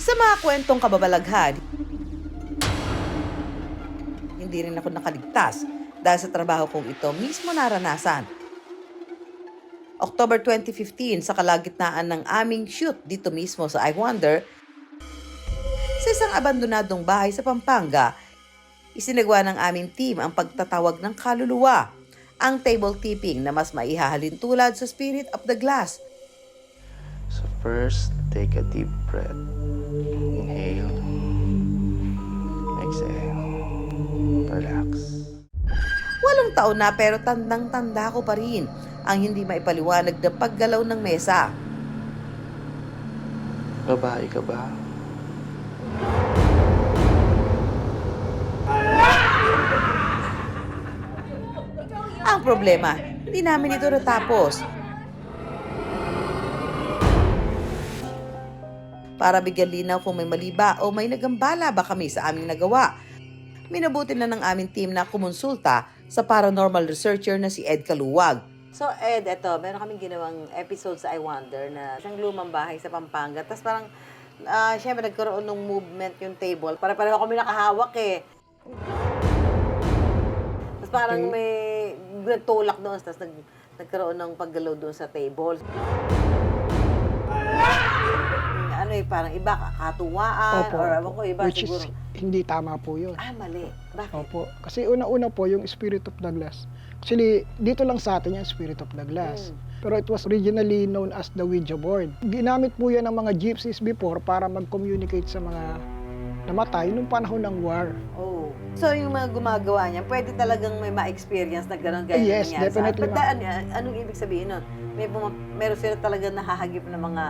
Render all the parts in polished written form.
Sa mga kwentong kababalaghan, hindi rin ako nakaligtas dahil sa trabaho kong ito mismo naranasan. October 2015, sa kalagitnaan ng aming shoot dito mismo sa I Wonder, sa isang abandonadong bahay sa Pampanga, isinagawa ng aming team ang pagtatawag ng kaluluwa, ang table tipping na mas maihahalin tulad sa Spirit of the Glass. So first, take a deep breath. Inhale. Exhale. Relax. 8 taon na pero tandang-tanda ko pa rin ang hindi maipaliwanag na paggalaw ng mesa. Babae ka ba? Ang problema, hindi namin ito natapos. Para bigyan linaw kung may mali ba o may nagambala ba kami sa aming nagawa, minabuti na ng aming team na kumonsulta sa paranormal researcher na si Ed Kaluwag. So Ed, eto, meron kaming ginawang episode sa I Wonder na isang lumang bahay sa Pampanga. Tapos parang, syempre nagkaroon ng movement yung table. Para-pareho kami nakahawak eh. Tapos parang may nagtulak doon, tapos nagkaroon ng paggalaw doon sa table. Ano eh, parang iba, katuwaan, Opo, or opo. ewan ko, iba Which siguro. is, hindi tama po yun. Mali. Bakit? Opo. Kasi una-una po yung Spirit of the Glass. Actually, dito lang sa atin yung Spirit of the Glass. Pero it was originally known as the Ouija board. Ginamit po yan ng mga gypsies before para mag-communicate sa mga namatay nung panahon ng war. Oh. So yung mga gumagawa niya, pwede talagang may ma-experience na gano'n ganyan Yes, nangyari sa definitely, atin. Anong ibig sabihin nun? Meron sila talagang nahahagip ng mga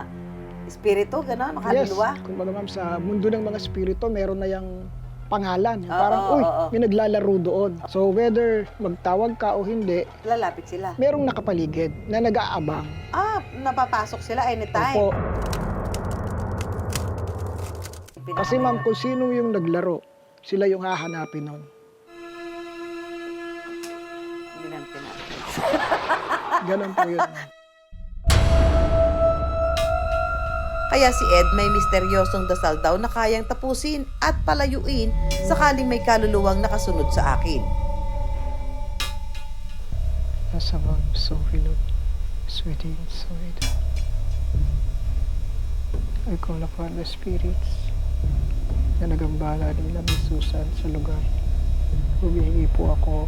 espiritu, gano'n, makaluluwa? Yes, kumbaga ma'am, sa mundo ng mga espiritu, meron na yung pangalan. Yung parang, Oo, uy, oo. may naglalaro doon. So whether magtawag ka o hindi, Lalapit sila. merong nakapaligid na nag-aabang. Napapasok sila anytime. Opo. Kasi ma'am, kung sino yung naglaro, sila yung hahanapin nun. Hindi namin tinapos. Ganon po yun. Kaya si Ed may misteryosong dasal daw na kayang tapusin at palayuin sakaling may kaluluwang nakasunod sa akin. Nasa ma'am, so reload. Sweetie inside. I call upon the spirits na nagambala nila ni Susan sa lugar. Humihingi po ako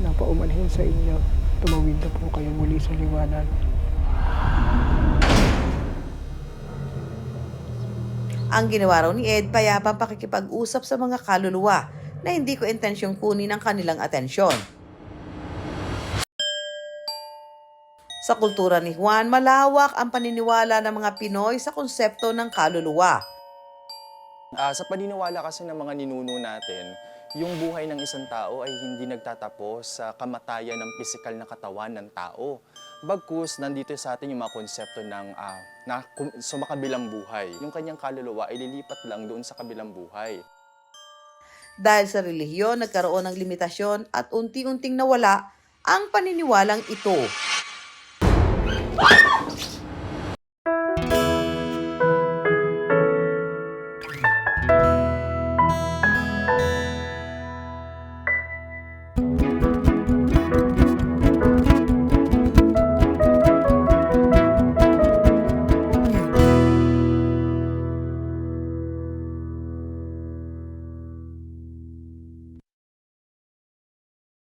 ng paumanhin sa inyo. Tumawid na po kayo muli sa liwanag. Ang ginawa raw ni Ed, payapang pakikipag-usap sa mga kaluluwa na hindi ko intensyong kunin ang kanilang atensyon. Sa kultura ni Juan, malawak ang paniniwala ng mga Pinoy sa konsepto ng kaluluwa. Sa paniniwala kasi ng mga ninuno natin, yung buhay ng isang tao ay hindi nagtatapos sa kamatayan ng pisikal na katawan ng tao. Bagkus, nandito sa atin yung mga konsepto ng sumakabilang buhay. Yung kanyang kaluluwa ay lilipat lang doon sa kabilang buhay. Dahil sa relihiyon, nagkaroon ng limitasyon at unti-unting nawala ang paniniwalang ito.